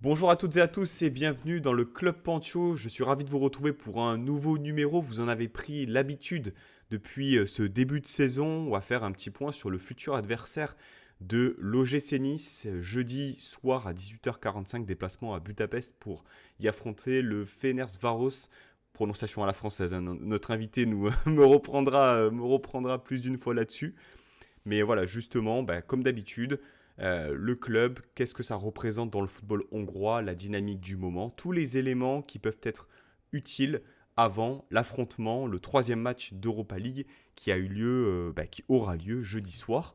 Bonjour à toutes et à tous et bienvenue dans le Club Pancho. Je suis ravi de vous retrouver pour un nouveau numéro. Vous en avez pris l'habitude depuis ce début de saison. On va faire un petit point sur le futur adversaire de l'OGC Nice. Jeudi soir à 18h45, déplacement à Budapest pour y affronter le Ferencváros. Prononciation à la française, hein. Notre invité me reprendra plus d'une fois là-dessus. Mais voilà, justement, comme d'habitude, le club, qu'est-ce que ça représente dans le football hongrois, la dynamique du moment, tous les éléments qui peuvent être utiles avant l'affrontement, le troisième match d'Europa League qui a eu lieu, qui aura lieu jeudi soir.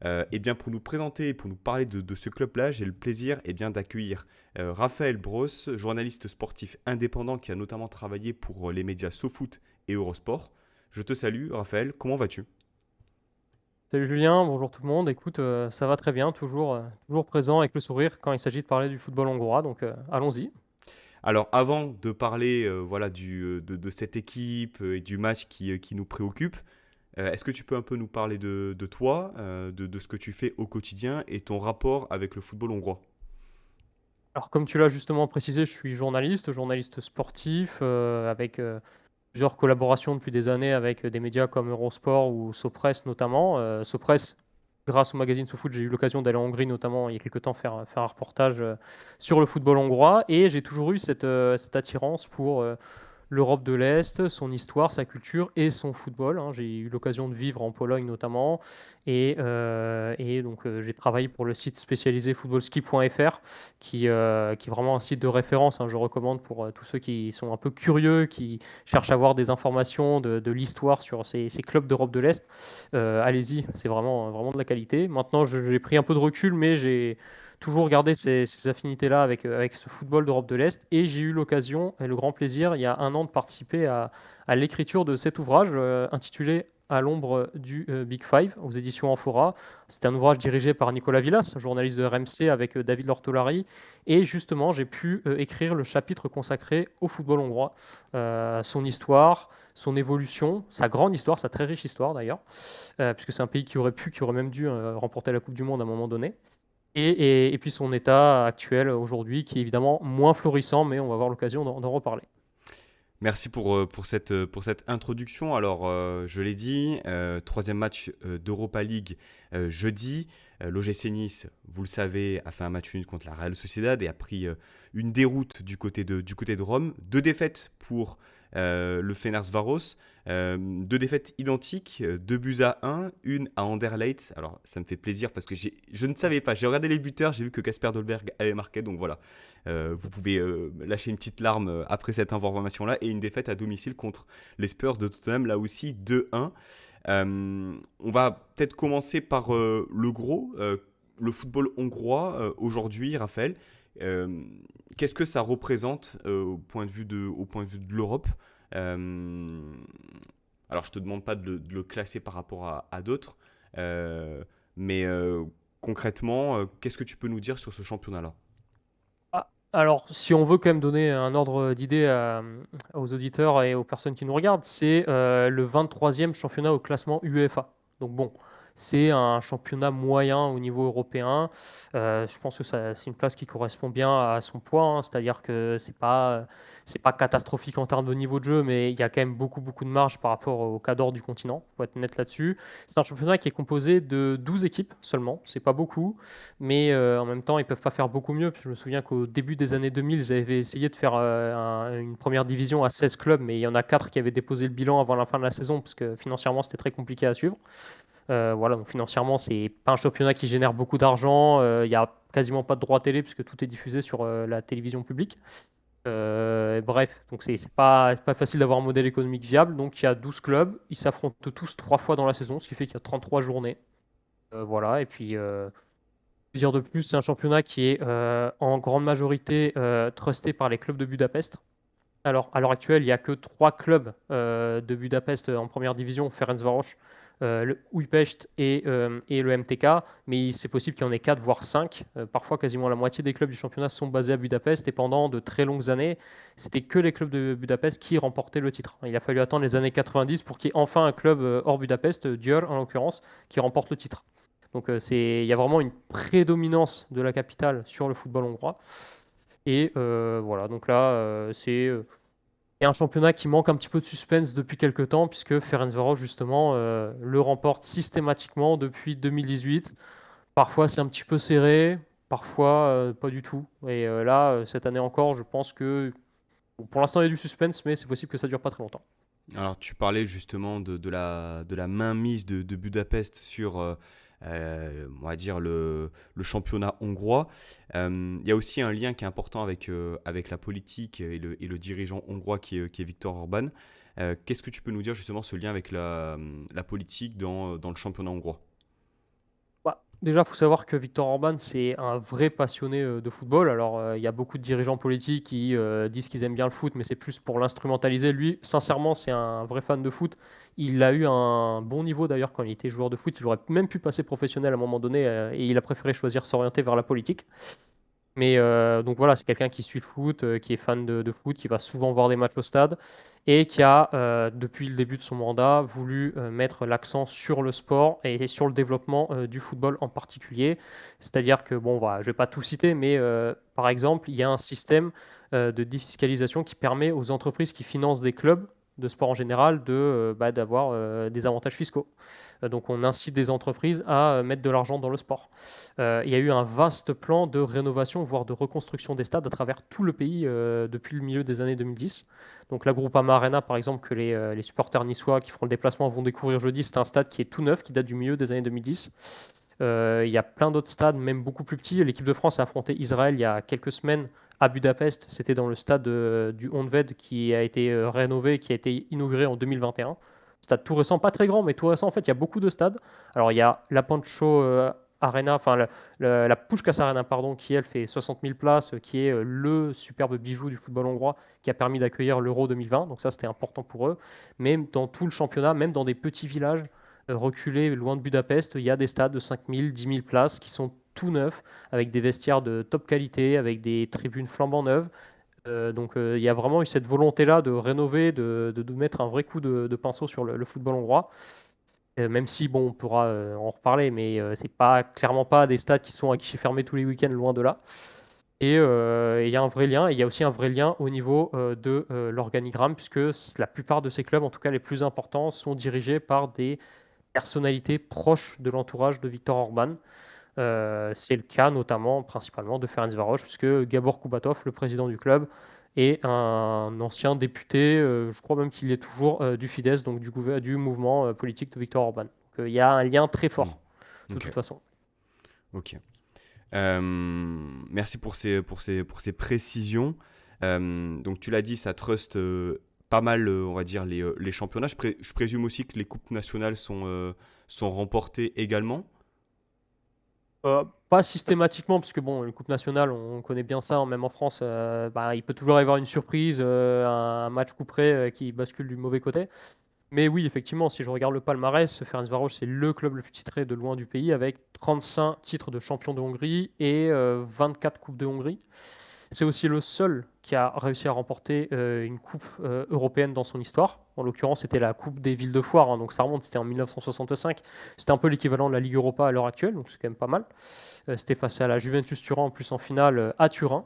Et bien pour nous présenter, pour nous parler de ce club-là, j'ai le plaisir d'accueillir Raphaël Bross, journaliste sportif indépendant qui a notamment travaillé pour les médias SoFoot et Eurosport. Je te salue, Raphaël, comment vas-tu? Salut Julien, bonjour tout le monde. Écoute, ça va très bien, toujours présent avec le sourire quand il s'agit de parler du football hongrois, donc allons-y. Alors, avant de parler voilà, de cette équipe et du match qui nous préoccupe, est-ce que tu peux un peu nous parler de toi, de ce que tu fais au quotidien et ton rapport avec le football hongrois? Alors comme tu l'as justement précisé, je suis journaliste sportif, avec plusieurs collaborations depuis des années avec des médias comme Eurosport ou Sopress notamment. Sopress, grâce au magazine SoFoot, j'ai eu l'occasion d'aller en Hongrie notamment il y a quelques temps faire un reportage sur le football hongrois et j'ai toujours eu cette attirance pour l'Europe de l'Est, son histoire, sa culture et son football, hein. J'ai eu l'occasion de vivre en Pologne notamment et donc j'ai travaillé pour le site spécialisé footballski.fr qui est vraiment un site de référence, hein. Je recommande pour tous ceux qui sont un peu curieux, qui cherchent à avoir des informations de l'histoire sur ces clubs d'Europe de l'Est. Allez-y, c'est vraiment de la qualité. Maintenant, j'ai pris un peu de recul, mais j'ai toujours gardé ces affinités-là avec ce football d'Europe de l'Est. Et j'ai eu l'occasion et le grand plaisir, il y a un an, de participer à l'écriture de cet ouvrage intitulé À l'ombre du Big Five aux éditions Amphora. C'est un ouvrage dirigé par Nicolas Villas, journaliste de RMC avec David Lortolari. Et justement, j'ai pu écrire le chapitre consacré au football hongrois, son histoire, son évolution, sa grande histoire, sa très riche histoire d'ailleurs, puisque c'est un pays qui aurait même dû remporter la Coupe du Monde à un moment donné. Et puis son état actuel aujourd'hui, qui est évidemment moins florissant, mais on va avoir l'occasion d'en reparler. Merci pour cette introduction. Alors, je l'ai dit, troisième match d'Europa League jeudi. L'OGC Nice, vous le savez, a fait un match nul contre la Real Sociedad et a pris une déroute du côté de Rome. Deux défaites pour le Fenerbahçe. Deux défaites identiques, deux buts à un, une à Anderlecht. Alors, ça me fait plaisir parce que je ne savais pas. J'ai regardé les buteurs, j'ai vu que Kasper Dolberg avait marqué. Donc voilà, vous pouvez lâcher une petite larme après cette information-là. Et une défaite à domicile contre les Spurs de Tottenham, là aussi 2-1. On va peut-être commencer par le gros, le football hongrois aujourd'hui, Raphaël. Euh, Qu'est-ce que ça représente au point de vue de l'Europe? Euh, alors, je te demande pas de le classer par rapport à d'autres, mais concrètement, qu'est-ce que tu peux nous dire sur ce championnat-là? Ah, alors, si on veut quand même donner un ordre d'idée aux auditeurs et aux personnes qui nous regardent, c'est le 23e championnat au classement UEFA. Donc bon, c'est un championnat moyen au niveau européen. Je pense que c'est une place qui correspond bien à son poids, hein. C'est-à-dire que c'est pas catastrophique en termes de niveau de jeu, mais il y a quand même beaucoup de marge par rapport au cadre du continent, faut être net là-dessus. C'est un championnat qui est composé de 12 équipes seulement, c'est pas beaucoup, mais en même temps, ils peuvent pas faire beaucoup mieux. Parce que je me souviens qu'au début des années 2000, ils avaient essayé de faire une première division à 16 clubs, mais il y en a 4 qui avaient déposé le bilan avant la fin de la saison, parce que financièrement, c'était très compliqué à suivre. Voilà, donc financièrement, c'est pas un championnat qui génère beaucoup d'argent. Il y a quasiment pas de droit télé, puisque tout est diffusé sur la télévision publique. Bref, donc c'est pas facile d'avoir un modèle économique viable. Donc il y a 12 clubs, ils s'affrontent tous 3 fois dans la saison, ce qui fait qu'il y a 33 journées. Voilà, et puis dire de plus, c'est un championnat qui est en grande majorité trusté par les clubs de Budapest. Alors, à l'heure actuelle, il n'y a que trois clubs de Budapest en première division, Ferencváros, le Újpest et le MTK, mais c'est possible qu'il y en ait quatre, voire cinq. Parfois, quasiment la moitié des clubs du championnat sont basés à Budapest, et pendant de très longues années, c'était que les clubs de Budapest qui remportaient le titre. Il a fallu attendre les années 90 pour qu'il y ait enfin un club hors Budapest, Győr en l'occurrence, qui remporte le titre. Donc il y a vraiment une prédominance de la capitale sur le football hongrois. Et voilà, donc là, et un championnat qui manque un petit peu de suspense depuis quelques temps, puisque Ferencváros, justement, le remporte systématiquement depuis 2018. Parfois, c'est un petit peu serré, parfois, pas du tout. Et là, cette année encore, je pense que bon, pour l'instant, il y a du suspense, mais c'est possible que ça dure pas très longtemps. Alors, tu parlais justement de la mainmise de Budapest sur, on va dire, le championnat hongrois. Il y a aussi un lien qui est important avec la politique et le dirigeant hongrois qui est Viktor Orban. Qu'est-ce que tu peux nous dire justement ce lien avec la politique dans le championnat hongrois? Bah, déjà, il faut savoir que Viktor Orban, c'est un vrai passionné de football. Alors, il y a beaucoup de dirigeants politiques qui disent qu'ils aiment bien le foot, mais c'est plus pour l'instrumentaliser. Lui, sincèrement, c'est un vrai fan de foot. Il a eu un bon niveau d'ailleurs quand il était joueur de foot. Il aurait même pu passer professionnel à un moment donné et il a préféré choisir s'orienter vers la politique. Mais donc voilà, c'est quelqu'un qui suit le foot, qui est fan de foot, qui va souvent voir des matchs au stade et qui a, depuis le début de son mandat, voulu mettre l'accent sur le sport et sur le développement du football en particulier. C'est-à-dire que, bon, voilà, je ne vais pas tout citer, mais par exemple, il y a un système de défiscalisation qui permet aux entreprises qui financent des clubs de sport en général d'avoir des avantages fiscaux. Donc on incite des entreprises à mettre de l'argent dans le sport. Il y a eu un vaste plan de rénovation, voire de reconstruction des stades à travers tout le pays depuis le milieu des années 2010. Donc la Groupama Arena, par exemple, que les supporters niçois qui feront le déplacement vont découvrir jeudi, c'est un stade qui est tout neuf, qui date du milieu des années 2010. Il y a plein d'autres stades, même beaucoup plus petits. L'équipe de France a affronté Israël il y a quelques semaines à Budapest. C'était dans le stade du Honved qui a été rénové, qui a été inauguré en 2021. Stade tout récent, pas très grand, mais tout récent. En fait, il y a beaucoup de stades. Alors, il y a la Pancho Arena, enfin la Puskás Arena, pardon, qui elle fait 60 000 places, qui est le superbe bijou du football hongrois, qui a permis d'accueillir l'Euro 2020. Donc ça, c'était important pour eux. Mais dans tout le championnat, même dans des petits villages reculés, loin de Budapest, il y a des stades de 5 000, 10 000 places qui sont tout neufs, avec des vestiaires de top qualité, avec des tribunes flambant neuves. Il y a vraiment eu cette volonté-là de rénover, de mettre un vrai coup de pinceau sur le football hongrois. Même si, bon, on pourra en reparler, mais c'est pas clairement pas des stades qui sont à guichet fermé tous les week-ends, loin de là. Et il y a un vrai lien, et il y a aussi un vrai lien au niveau de l'organigramme, puisque la plupart de ces clubs, en tout cas les plus importants, sont dirigés par des personnalités proches de l'entourage de Viktor Orban. C'est le cas notamment, principalement, de Ferencváros, puisque Gabor Kubatov, le président du club, est un ancien député, je crois même qu'il est toujours du Fidesz, donc du mouvement politique de Viktor Orban. Donc, il y a un lien très Hmm. fort, de toute Ok, façon. ok. Merci pour ces précisions. Donc tu l'as dit, ça truste pas mal, on va dire, les championnats. Je présume aussi que les coupes nationales sont remportées également. Pas systématiquement, puisque bon, une Coupe nationale, on connaît bien ça, hein, même en France, il peut toujours y avoir une surprise, un match coup près qui bascule du mauvais côté. Mais oui, effectivement, si je regarde le palmarès, Ferencváros, c'est le club le plus titré de loin du pays, avec 35 titres de champion de Hongrie et 24 Coupes de Hongrie. C'est aussi le seul qui a réussi à remporter une coupe européenne dans son histoire. En l'occurrence, c'était la Coupe des villes de foire, hein, donc ça remonte, c'était en 1965. C'était un peu l'équivalent de la Ligue Europa à l'heure actuelle, donc c'est quand même pas mal. C'était face à la Juventus Turin, en plus en finale à Turin.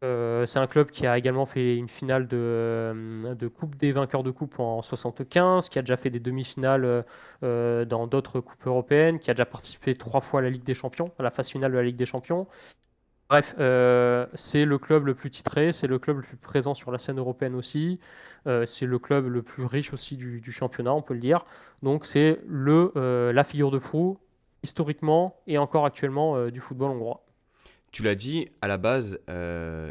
C'est un club qui a également fait une finale de Coupe des vainqueurs de coupe en 75, qui a déjà fait des demi-finales dans d'autres coupes européennes, qui a déjà participé 3 fois à la Ligue des Champions, à la phase finale de la Ligue des Champions. Bref, c'est le club le plus titré, c'est le club le plus présent sur la scène européenne aussi, c'est le club le plus riche aussi du championnat, on peut le dire. Donc c'est la figure de proue, historiquement et encore actuellement, du football hongrois. Tu l'as dit, à la base,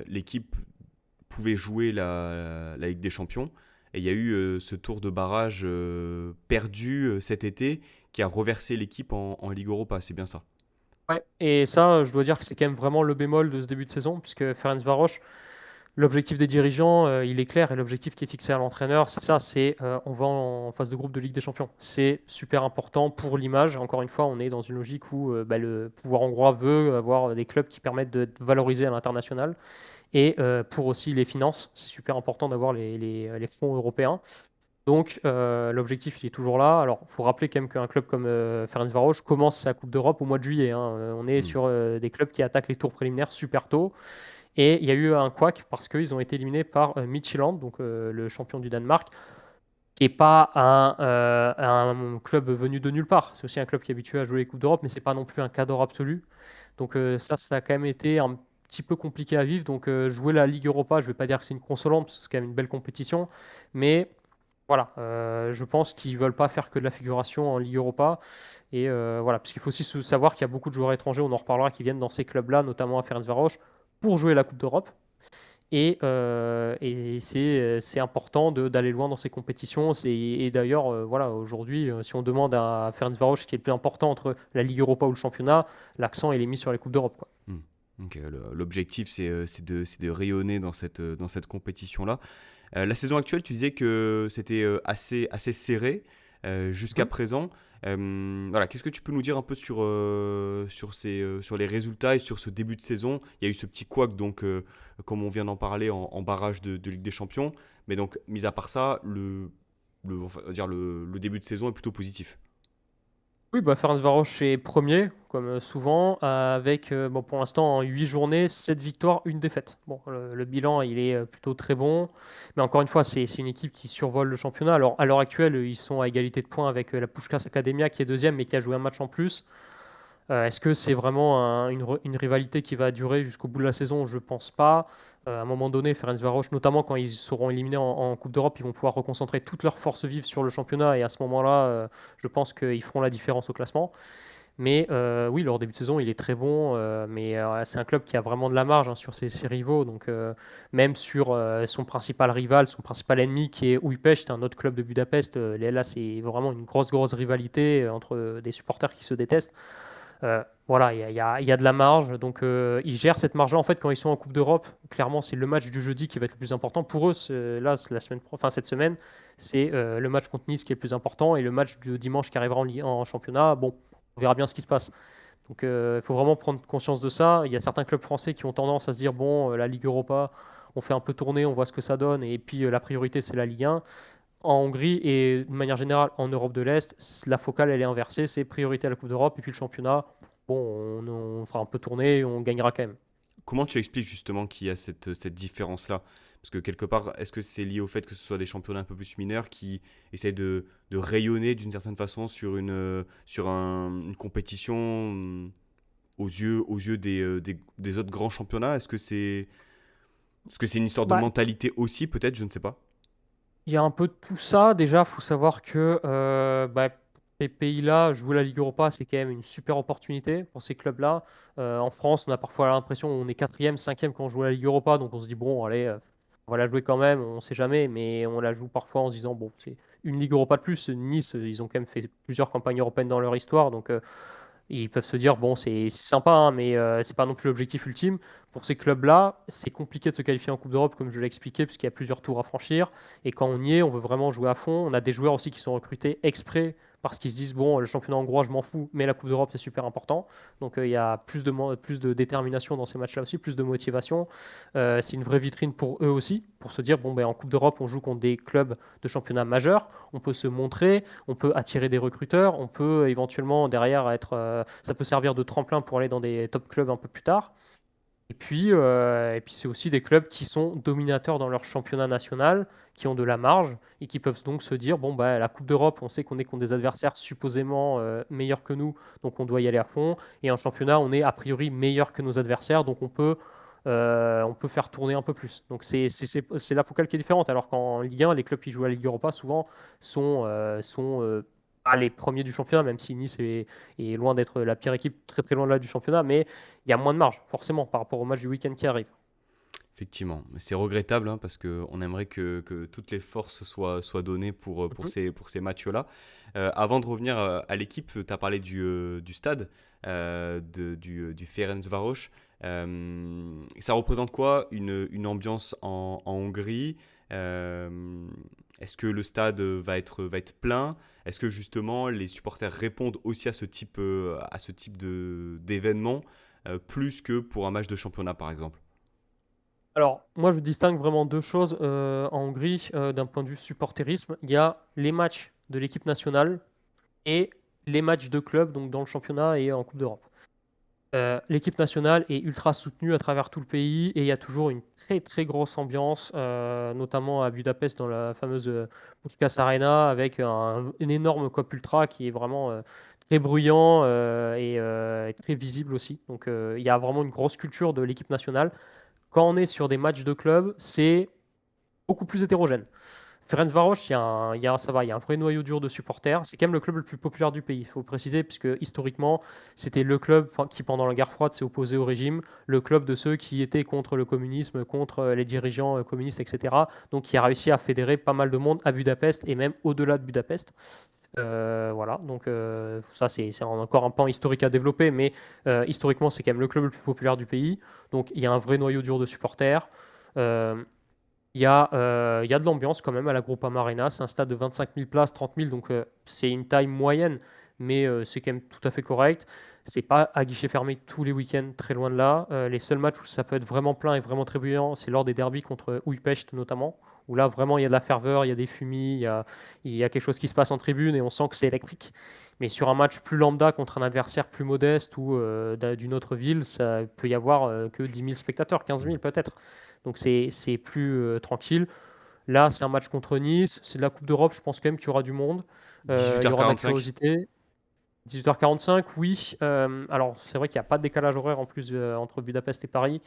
l'équipe pouvait jouer la Ligue des Champions. Et il y a eu ce tour de barrage perdu cet été qui a reversé l'équipe en Ligue Europa, c'est bien ça. Ouais. Et ça, je dois dire que c'est quand même vraiment le bémol de ce début de saison, puisque Ferencváros, l'objectif des dirigeants, il est clair, et l'objectif qui est fixé à l'entraîneur, c'est ça, c'est on va en phase de groupe de Ligue des Champions. C'est super important pour l'image. Encore une fois, on est dans une logique où le pouvoir hongrois veut avoir des clubs qui permettent de valoriser à l'international. Et pour aussi les finances, c'est super important d'avoir les fonds européens. Donc l'objectif, il est toujours là. Alors, il faut rappeler quand même qu'un club comme Ferencváros commence sa Coupe d'Europe au mois de juillet, hein. On est Hmm. sur des clubs qui attaquent les tours préliminaires super tôt. Et il y a eu un couac parce qu'ils ont été éliminés par Midtjylland, donc le champion du Danemark, qui n'est pas un club venu de nulle part. C'est aussi un club qui est habitué à jouer les Coupes d'Europe, mais c'est pas non plus un cadre absolu. Donc ça a quand même été un petit peu compliqué à vivre. Donc jouer la Ligue Europa, je ne vais pas dire que c'est une consolante, parce que c'est quand même une belle compétition, mais voilà, je pense qu'ils veulent pas faire que de la figuration en Ligue Europa. Et voilà, parce qu'il faut aussi savoir qu'il y a beaucoup de joueurs étrangers, on en reparlera, qui viennent dans ces clubs-là, notamment à Ferencváros, pour jouer la Coupe d'Europe. Et c'est important d'aller loin dans ces compétitions. Et d'ailleurs, voilà, aujourd'hui, si on demande à Ferencváros ce qui est le plus important entre la Ligue Europa ou le championnat, l'accent il est mis sur les Coupes d'Europe, quoi. Hmm. Donc, l'objectif, c'est de rayonner dans cette compétition-là. La saison actuelle, tu disais que c'était assez serré jusqu'à Mhm. présent. Voilà, qu'est-ce que tu peux nous dire un peu sur les résultats et sur ce début de saison? Il y a eu ce petit couac, donc, comme on vient d'en parler, en barrage de Ligue des Champions. Mais donc, mis à part ça, enfin, on va dire le début de saison est plutôt positif. Oui, bah, Ferencváros est premier, comme souvent, avec bon, pour l'instant en 8 journées, 7 victoires, une défaite. Bon, le bilan, il est plutôt très bon. Mais encore une fois, c'est une équipe qui survole le championnat. Alors, à l'heure actuelle, ils sont à égalité de points avec la Puskás Academia, qui est deuxième, mais qui a joué un match en plus. Est-ce que c'est vraiment une rivalité qui va durer jusqu'au bout de la saison? Je pense pas. À un moment donné, Ferencváros, notamment quand ils seront éliminés en Coupe d'Europe, ils vont pouvoir reconcentrer toutes leurs forces vives sur le championnat. Et à ce moment-là, je pense qu'ils feront la différence au classement. Mais oui, leur début de saison, il est très bon. Mais c'est un club qui a vraiment de la marge, hein, sur ses rivaux. Donc, même sur son principal rival, son principal ennemi, qui est Újpest, un autre club de Budapest, là, c'est vraiment une grosse rivalité entre des supporters qui se détestent. Voilà, il y a de la marge. Donc, ils gèrent cette marge-là. En fait, quand ils sont en Coupe d'Europe, clairement, c'est le match du jeudi qui va être le plus important. Pour eux, là, c'est enfin, cette semaine, c'est le match contre Nice qui est le plus important. Et le match du dimanche qui arrivera en championnat, bon, on verra bien ce qui se passe. Donc, il faut vraiment prendre conscience de ça. Il y a certains clubs français qui ont tendance à se dire, bon, la Ligue Europa, on fait un peu tourner, on voit ce que ça donne. Et puis, la priorité, c'est la Ligue 1. En Hongrie et de manière générale en Europe de l'Est, la focale elle est inversée, c'est priorité à la Coupe d'Europe et puis le championnat, bon, on fera un peu tourner et on gagnera quand même. Comment tu expliques justement qu'il y a cette différence-là? Parce que quelque part, est-ce que c'est lié au fait que ce soit des championnats un peu plus mineurs qui essayent de rayonner d'une certaine façon une compétition aux yeux des autres grands championnats? Est-ce que c'est une histoire de Bah, mentalité aussi, peut-être? Je ne sais pas. il y a un peu de tout ça. Déjà, il faut savoir que bah, ces pays-là, jouer la Ligue Europa, c'est quand même une super opportunité pour ces clubs-là. En France, on a parfois l'impression qu'on est quatrième, cinquième quand on joue la Ligue Europa, donc on se dit, bon, allez, on va la jouer quand même, on ne sait jamais, mais on la joue parfois en se disant, bon, c'est une Ligue Europa de plus. Nice, ils ont quand même fait plusieurs campagnes européennes dans leur histoire, donc ils peuvent se dire, bon, c'est sympa, hein, mais c'est pas non plus l'objectif ultime. Pour ces clubs-là, c'est compliqué de se qualifier en Coupe d'Europe, comme je l'ai expliqué, puisqu'il y a plusieurs tours à franchir. Et quand on y est, on veut vraiment jouer à fond. On a des joueurs aussi qui sont recrutés exprès parce qu'ils se disent, bon, le championnat hongrois, je m'en fous, mais la Coupe d'Europe, c'est super important. Donc il y a plus de détermination dans ces matchs-là aussi, plus de motivation. C'est une vraie vitrine pour eux aussi, pour se dire, bon, ben, en Coupe d'Europe, on joue contre des clubs de championnat majeurs, on peut se montrer, on peut attirer des recruteurs, on peut éventuellement derrière ça peut servir de tremplin pour aller dans des top clubs un peu plus tard. Et puis c'est aussi des clubs qui sont dominateurs dans leur championnat national, qui ont de la marge et qui peuvent donc se dire, bon, bah, la Coupe d'Europe, on sait qu'on est contre des adversaires supposément meilleurs que nous, donc on doit y aller à fond. Et en championnat, on est a priori meilleur que nos adversaires, donc on peut faire tourner un peu plus. Donc c'est la focale qui est différente. Alors qu'en Ligue 1, les clubs qui jouent à la Ligue Europa, souvent, sont pas les premiers du championnat, même si Nice est loin d'être la pire équipe, très très loin de là du championnat, mais il y a moins de marge, forcément, par rapport au match du week-end qui arrive. Effectivement, mais c'est regrettable hein, parce qu'on aimerait que toutes les forces soient données Mhm. pour ces matchs-là. Avant de revenir à l'équipe, tu as parlé du stade, du Ferencváros. Ça représente quoi une ambiance en Hongrie? Est-ce que le stade va être plein? Est-ce que justement les supporters répondent aussi à ce type d'événement plus que pour un match de championnat par exemple? Alors, moi, je distingue vraiment deux choses en Hongrie d'un point de vue supporterisme. Il y a les matchs de l'équipe nationale et les matchs de club, donc dans le championnat et en Coupe d'Europe. L'équipe nationale est ultra soutenue à travers tout le pays et il y a toujours une très très grosse ambiance, notamment à Budapest dans la fameuse Puskás Arena avec un énorme cop ultra qui est vraiment très bruyant et très visible aussi. Donc il y a vraiment une grosse culture de l'équipe nationale. Quand on est sur des matchs de club, c'est beaucoup plus hétérogène. Ferencváros, ça va, il y a un vrai noyau dur de supporters. C'est quand même le club le plus populaire du pays, il faut préciser, puisque historiquement, c'était le club qui, pendant la guerre froide, s'est opposé au régime, le club de ceux qui étaient contre le communisme, contre les dirigeants communistes, etc. Donc, qui a réussi à fédérer pas mal de monde à Budapest et même au-delà de Budapest. Voilà, donc ça, c'est encore un pan historique à développer, mais historiquement, c'est quand même le club le plus populaire du pays. Donc, il y a un vrai noyau dur de supporters. Euh, il y a de l'ambiance quand même à la Groupama Arena. C'est un stade de 25 000 places, 30 000, donc c'est une taille moyenne, mais c'est quand même tout à fait correct. C'est pas à guichet fermé tous les week-ends, très loin de là. Les seuls matchs où ça peut être vraiment plein et vraiment très bruyant, c'est lors des derbies contre Újpest notamment, où là vraiment il y a de la ferveur, il y a des fumis, il y a quelque chose qui se passe en tribune et on sent que c'est électrique. Mais sur un match plus lambda contre un adversaire plus modeste ou d'une autre ville, ça peut y avoir que 10 000 spectateurs, 15 000 peut-être. Donc c'est plus tranquille. Là, c'est un match contre Nice, c'est de la Coupe d'Europe, je pense quand même qu'il y aura du monde. Il y aura de la 18h45. curiosité. 18h45, oui. Alors, c'est vrai qu'il n'y a pas de décalage horaire en plus entre Budapest et Paris.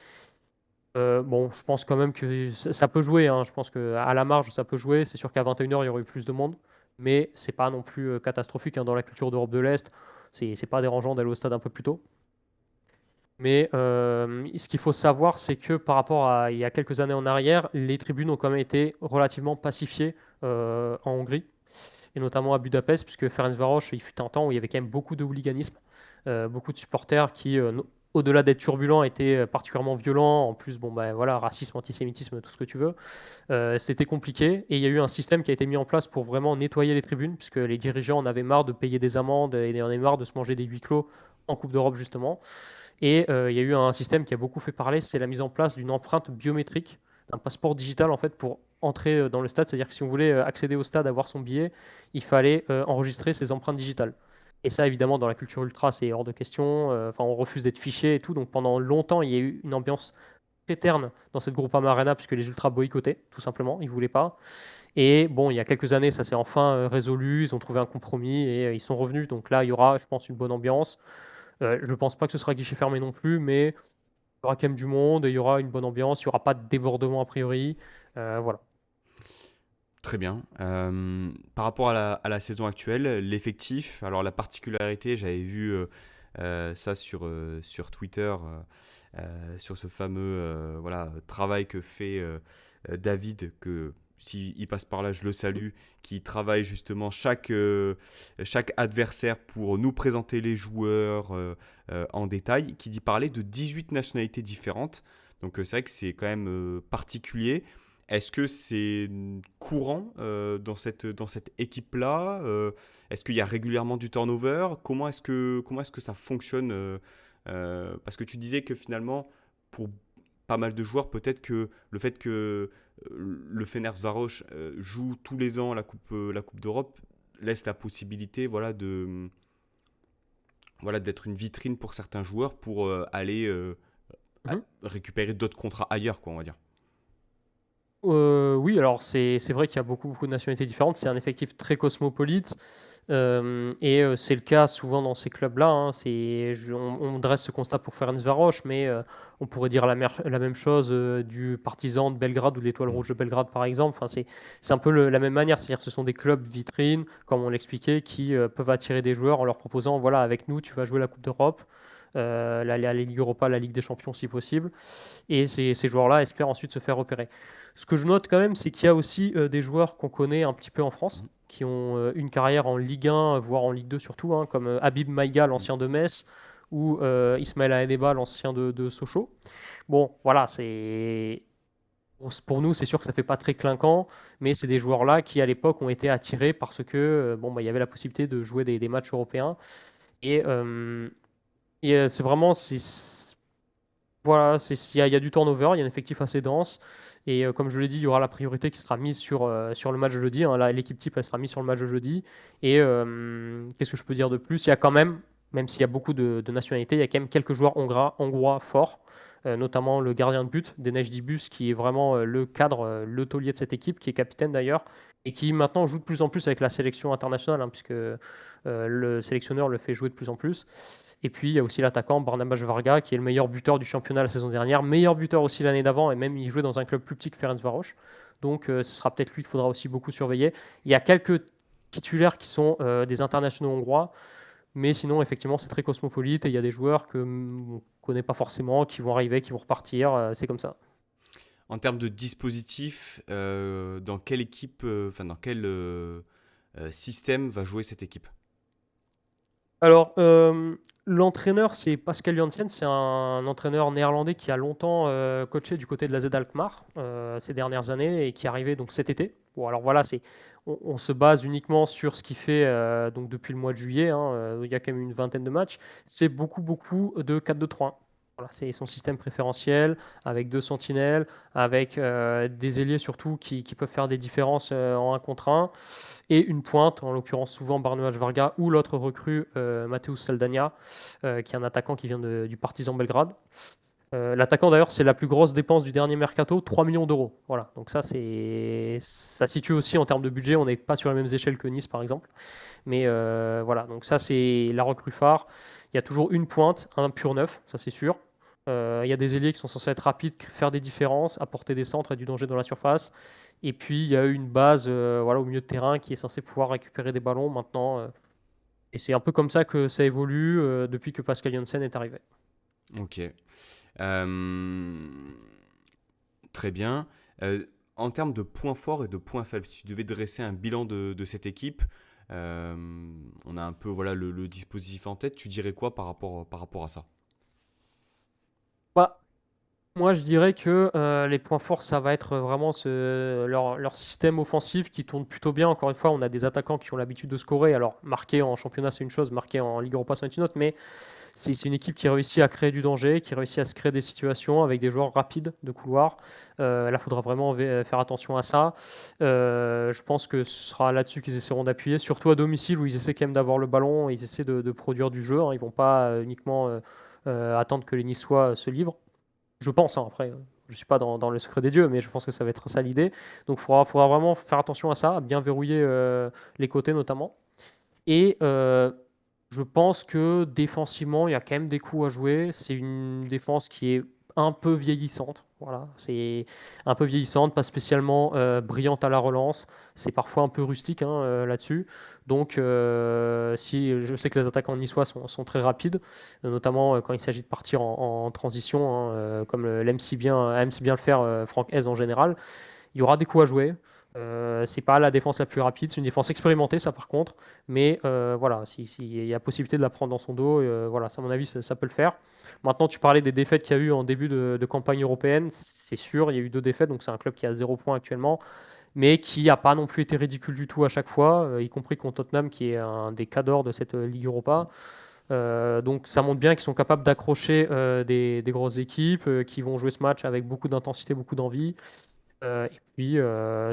Bon, je pense quand même que ça peut jouer, hein. Je pense qu'à la marge, ça peut jouer. C'est sûr qu'à 21h, il y aurait eu plus de monde. Mais c'est pas non plus catastrophique, hein. Dans la culture d'Europe de l'Est, c'est pas dérangeant d'aller au stade un peu plus tôt. Mais ce qu'il faut savoir, c'est que par rapport à il y a quelques années en arrière, les tribunes ont quand même été relativement pacifiées en Hongrie, et notamment à Budapest, puisque Ferencváros, il fut un temps où il y avait quand même beaucoup de hooliganisme, beaucoup de supporters qui, au-delà d'être turbulents, étaient particulièrement violents. En plus, bon, bah, voilà, racisme, antisémitisme, tout ce que tu veux. C'était compliqué, et il y a eu un système qui a été mis en place pour vraiment nettoyer les tribunes, puisque les dirigeants en avaient marre de payer des amendes et en avaient marre de se manger des huis clos en Coupe d'Europe, justement. Et il y a eu un système qui a beaucoup fait parler, c'est la mise en place d'une empreinte biométrique, d'un passeport digital en fait pour entrer dans le stade. C'est-à-dire que si on voulait accéder au stade, avoir son billet, il fallait enregistrer ses empreintes digitales. Et ça, évidemment, dans la culture ultra, c'est hors de question. Enfin, on refuse d'être fiché et tout. Donc pendant longtemps, il y a eu une ambiance très terne dans cette Groupama Arena puisque les ultras boycottaient, tout simplement. Ils voulaient pas. Et bon, il y a quelques années, ça s'est enfin résolu. Ils ont trouvé un compromis et ils sont revenus. Donc là, il y aura, je pense, une bonne ambiance. Je ne pense pas que ce sera guichet fermé non plus, mais il y aura quand même du monde, il y aura une bonne ambiance, il n'y aura pas de débordement a priori. Voilà. Très bien. Par rapport à la saison actuelle, l'effectif, alors la particularité, j'avais vu ça sur Twitter, sur ce fameux voilà, travail que fait David, que s'il passe par là, je le salue, qui travaille justement chaque adversaire pour nous présenter les joueurs en détail, qui dit parler de 18 nationalités différentes. Donc c'est vrai que c'est quand même particulier. Est-ce que c'est courant dans cette équipe-là? Est-ce qu'il y a régulièrement du turnover? Comment est-ce que ça fonctionne parce que tu disais que finalement, pour pas mal de joueurs, peut-être que le fait que le Fenerbahçe joue tous les ans la coupe d'Europe laisse la possibilité voilà, d'être une vitrine pour certains joueurs pour aller Mhm. récupérer d'autres contrats ailleurs, quoi, on va dire. Oui, alors c'est vrai qu'il y a beaucoup de nationalités différentes. C'est un effectif très cosmopolite. Et c'est le cas souvent dans ces clubs-là, hein. On dresse ce constat pour Ferencváros, mais on pourrait dire la même chose du Partizan de Belgrade ou de l'Étoile Mm. Rouge de Belgrade, par exemple. Enfin, c'est un peu la même manière. C'est-à-dire que ce sont des clubs vitrines, comme on l'expliquait, qui peuvent attirer des joueurs en leur proposant, voilà, avec nous, tu vas jouer la Coupe d'Europe, la Ligue Europa, la Ligue des Champions si possible. Et ces joueurs-là espèrent ensuite se faire repérer. Ce que je note quand même, c'est qu'il y a aussi des joueurs qu'on connaît un petit peu en France, Mm. qui ont une carrière en Ligue 1, voire en Ligue 2 surtout, hein, comme Habib Maïga, Mm. l'ancien de Metz, ou Ismaël Aheneba, l'ancien de Sochaux. Bon, voilà, pour nous, c'est sûr que ça fait pas très clinquant, mais c'est des joueurs-là qui, à l'époque, ont été attirés parce que bon, bah, il y avait la possibilité de jouer des matchs européens. Et, c'est vraiment, voilà, il y a du turnover, il y a un effectif assez dense. Et comme je l'ai dit, il y aura la priorité qui sera mise sur le match de jeudi, hein. Là, l'équipe type, elle sera mise sur le match de jeudi. Et qu'est-ce que je peux dire de plus? Il y a quand même Même s'il y a beaucoup de nationalités, il y a quand même quelques joueurs hongrois forts, notamment le gardien de but, Deneš Dibus, qui est vraiment le cadre, le taulier de cette équipe, qui est capitaine d'ailleurs, et qui maintenant joue de plus en plus avec la sélection internationale, hein, puisque le sélectionneur le fait jouer de plus en plus. Et puis il y a aussi l'attaquant Barnabas Varga, qui est le meilleur buteur du championnat la saison dernière, meilleur buteur aussi l'année d'avant, et même il jouait dans un club plus petit que Ferencváros. Donc ce sera peut-être lui qu'il faudra aussi beaucoup surveiller. Il y a quelques titulaires qui sont des internationaux hongrois. Mais sinon, effectivement, c'est très cosmopolite et il y a des joueurs que on ne connaît pas forcément, qui vont arriver, qui vont repartir. C'est comme ça. En termes de dispositif, dans quelle équipe, enfin dans quel système va jouer cette équipe? Alors, l'entraîneur, c'est Pascal Janssen. C'est un entraîneur néerlandais qui a longtemps coaché du côté de la Z Alkmaar ces dernières années et qui est arrivé donc cet été. Bon, alors voilà, on se base uniquement sur ce qu'il fait donc depuis le mois de juillet, hein, il y a quand même une vingtaine de matchs. C'est beaucoup, beaucoup de 4-2-3-1. Voilà, c'est son système préférentiel avec deux sentinelles, avec des ailiers surtout qui peuvent faire des différences en un contre un et une pointe, en l'occurrence souvent Barnabas Varga ou l'autre recrue Mateusz Saldania, qui est un attaquant qui vient du Partizan Belgrade. L'attaquant d'ailleurs, c'est la plus grosse dépense du dernier mercato, 3 millions d'euros. Voilà, donc ça situe aussi en termes de budget, on n'est pas sur les mêmes échelles que Nice par exemple. Mais voilà, donc ça c'est la recrue phare. Il y a toujours une pointe, un pur neuf, ça c'est sûr. Il y a des ailiers qui sont censés être rapides, faire des différences, apporter des centres et du danger dans la surface. Et puis il y a une base voilà, au milieu de terrain qui est censée pouvoir récupérer des ballons maintenant. Et c'est un peu comme ça que ça évolue depuis que Pascal Janssen est arrivé. Ok. Très bien. En termes de points forts et de points faibles, si tu devais dresser un bilan de cette équipe, euh, on a un peu voilà, le dispositif en tête, tu dirais quoi par rapport à ça? Bah, moi, je dirais que les points forts, ça va être vraiment leur système offensif qui tourne plutôt bien. Encore une fois, on a des attaquants qui ont l'habitude de scorer. Alors, marquer en championnat, c'est une chose, marquer en Ligue Europa, c'est une autre. Mais c'est une équipe qui réussit à créer du danger, qui réussit à se créer des situations avec des joueurs rapides de couloir. Là, il faudra vraiment faire attention à ça. Je pense que ce sera là-dessus qu'ils essaieront d'appuyer, surtout à domicile où ils essaient quand même d'avoir le ballon, ils essaient de produire du jeu, hein. Ils ne vont pas uniquement attendre que les Niçois se livrent. Je pense, hein, après, je ne suis pas dans le secret des dieux, mais je pense que ça va être ça l'idée. Donc faudra vraiment faire attention à ça, à bien verrouiller les côtés notamment. Et je pense que défensivement, il y a quand même des coups à jouer. C'est une défense qui est un peu vieillissante. Voilà, c'est un peu vieillissante, pas spécialement brillante à la relance. C'est parfois un peu rustique hein, là-dessus. Donc, si je sais que les attaquants niçois sont très rapides, notamment quand il s'agit de partir en transition, hein, comme aime si bien le faire Franck Hez en général. Il y aura des coups à jouer. C'est pas la défense la plus rapide, c'est une défense expérimentée, ça par contre. Mais voilà, s'il y a possibilité de la prendre dans son dos, voilà, ça, à mon avis, ça peut le faire. Maintenant, tu parlais des défaites qu'il y a eu en début de campagne européenne. C'est sûr, il y a eu 2 défaites, donc c'est un club qui a 0 point actuellement, mais qui n'a pas non plus été ridicule du tout à chaque fois, y compris contre Tottenham, qui est un des cadors de cette Ligue Europa. Donc ça montre bien qu'ils sont capables d'accrocher des grosses équipes, qui vont jouer ce match avec beaucoup d'intensité, beaucoup d'envie. Et puis,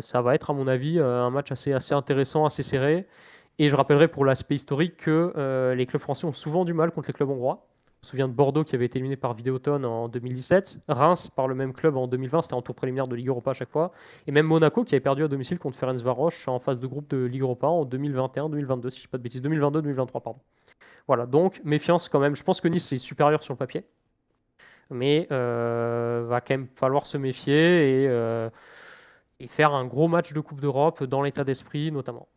ça va être, à mon avis, un match assez intéressant, assez serré. Et je rappellerai pour l'aspect historique que les clubs français ont souvent du mal contre les clubs hongrois. Je me souviens de Bordeaux qui avait été éliminé par Vidéoton en 2017, Reims par le même club en 2020, c'était en tour préliminaire de Ligue Europa à chaque fois, et même Monaco qui avait perdu à domicile contre Ferencváros en phase de groupe de Ligue Europa en 2021-2022, si je ne dis pas de bêtises, 2022-2023, pardon. Voilà, donc méfiance quand même. Je pense que Nice est supérieur sur le papier, mais va quand même falloir se méfier et faire un gros match de Coupe d'Europe dans l'état d'esprit notamment.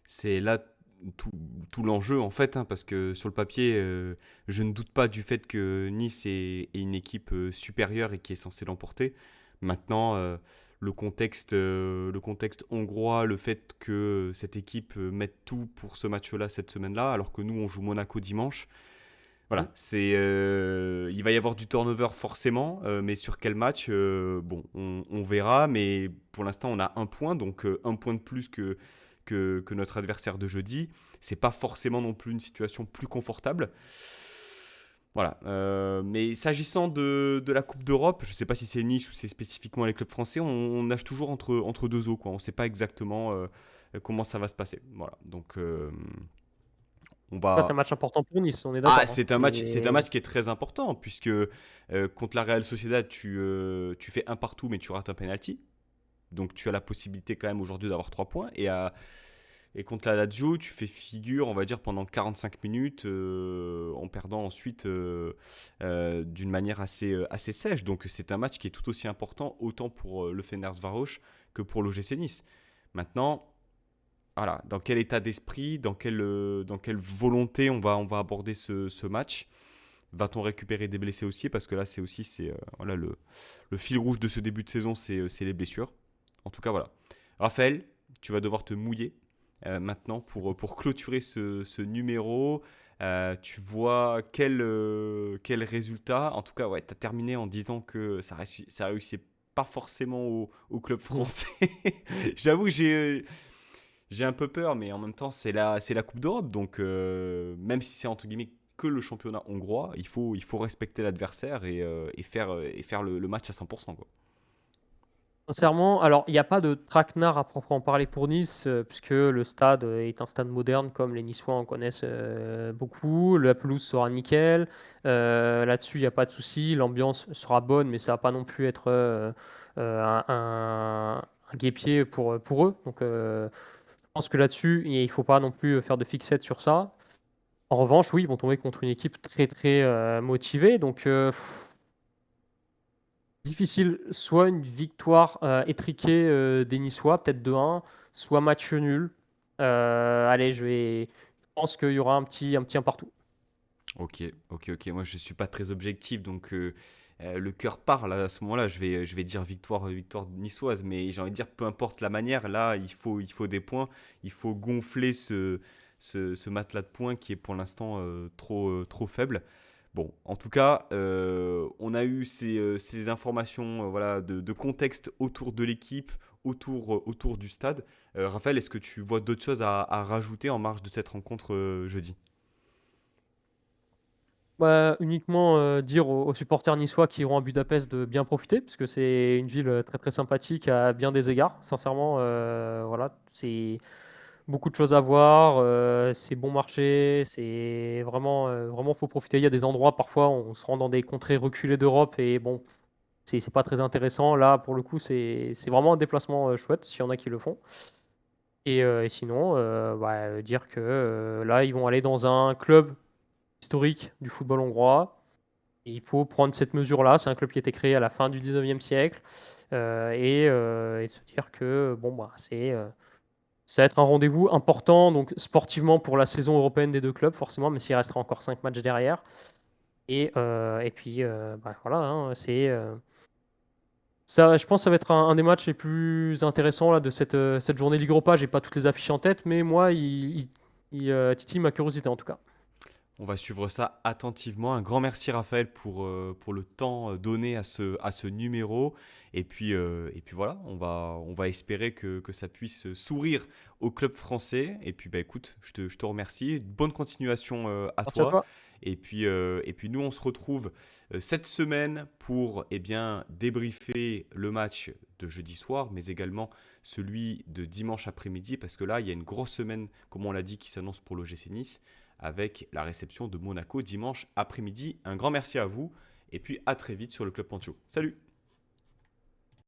C'est là tout, tout l'enjeu en fait, hein, parce que sur le papier, je ne doute pas du fait que Nice est une équipe supérieure et qui est censée l'emporter. Maintenant, le contexte hongrois, le fait que cette équipe mette tout pour ce match-là cette semaine-là, alors que nous on joue Monaco dimanche. Mm. Voilà, il va y avoir du turnover forcément, mais sur quel match, bon, on verra. Mais pour l'instant, on a un point, donc un point de plus que notre adversaire de jeudi. C'est pas forcément non plus une situation plus confortable. Voilà. Mais s'agissant de la Coupe d'Europe, je ne sais pas si c'est Nice ou c'est spécifiquement les clubs français, on nage toujours entre deux eaux, quoi. On ne sait pas exactement comment ça va se passer. Voilà. Donc, On Ouais, c'est un va... match important pour Nice, on est Ah, d'accord, hein. c'est un match qui est très important, puisque contre la Real Sociedad, tu fais un partout, mais tu rates un penalty. Donc tu as la possibilité quand même aujourd'hui d'avoir 3 points. Et contre la Lazio, tu fais figure, on va dire, pendant 45 minutes, en perdant ensuite d'une manière assez sèche. Donc c'est un match qui est tout aussi important, autant pour le Fenerbahçe que pour l'OGC Nice. Maintenant, voilà, dans quel état d'esprit, dans quelle volonté on va aborder ce match. Va-t-on récupérer des blessés aussi? Parce que là, voilà, le fil rouge de ce début de saison, c'est les blessures. En tout cas, voilà. Raphaël, tu vas devoir te mouiller maintenant pour clôturer ce numéro. Tu vois quel résultat. En tout cas, ouais, tu as terminé en disant que ça réussit pas forcément au club français. J'avoue que j'ai un peu peur, mais en même temps, c'est la Coupe d'Europe. Donc, même si c'est entre guillemets que le championnat hongrois, il faut respecter l'adversaire et faire le match à 100%, quoi. Sincèrement, alors il n'y a pas de traquenard à proprement parler pour Nice, puisque le stade est un stade moderne comme les Niçois en connaissent beaucoup. La pelouse sera nickel. Là-dessus, il n'y a pas de souci. L'ambiance sera bonne, mais ça va pas non plus être un guêpier pour eux. Donc je pense que là-dessus, il ne faut pas non plus faire de fixette sur ça. En revanche, oui, ils vont tomber contre une équipe très très motivée. Donc difficile, soit une victoire étriquée des Niçois, peut-être 2-1, soit match nul. Allez, je pense qu'il y aura un petit un partout. Ok, ok, ok. Moi, je suis pas très objectif, donc le cœur parle. À ce moment-là, je vais dire victoire, victoire niçoise. Mais j'ai envie de dire, peu importe la manière, là, il faut des points. Il faut gonfler ce matelas de points qui est pour l'instant trop faible. Bon, en tout cas, on a eu ces informations voilà, de contexte autour de l'équipe, autour du stade. Raphaël, est-ce que tu vois d'autres choses à rajouter en marge de cette rencontre jeudi? Bah, uniquement dire aux supporters niçois qui iront à Budapest de bien profiter, parce que c'est une ville très très sympathique à bien des égards. Sincèrement, voilà, c'est beaucoup de choses à voir, c'est bon marché, c'est vraiment faut profiter. Il y a des endroits parfois on se rend dans des contrées reculées d'Europe et bon, c'est pas très intéressant. Là, pour le coup, c'est vraiment un déplacement chouette, s'il y en a qui le font. Et sinon, bah, dire que là, ils vont aller dans un club historique du football hongrois. Et il faut prendre cette mesure-là. C'est un club qui a été créé à la fin du 19e siècle. Et de se dire que bon, bah, ça va être un rendez-vous important donc sportivement pour la saison européenne des deux clubs, forcément, mais s'il restera encore 5 matchs derrière. Et puis, bah, voilà, hein, ça, je pense que ça va être un des matchs les plus intéressants là, de cette journée Ligue Europa. J'ai pas toutes les affiches en tête, mais moi, il titille ma curiosité en tout cas. On va suivre ça attentivement. Un grand merci Raphaël pour le temps donné à ce numéro. Et puis voilà, on va espérer que ça puisse sourire au club français. Et puis bah écoute, je te remercie. Bonne continuation à Merci à toi. toi. Et puis nous, on se retrouve cette semaine pour débriefer le match de jeudi soir, mais également celui de dimanche après-midi, parce que là, il y a une grosse semaine, comme on l'a dit, qui s'annonce pour l'OGC Nice avec la réception de Monaco dimanche après-midi. Un grand merci à vous et puis à très vite sur le Club Pantio. Salut!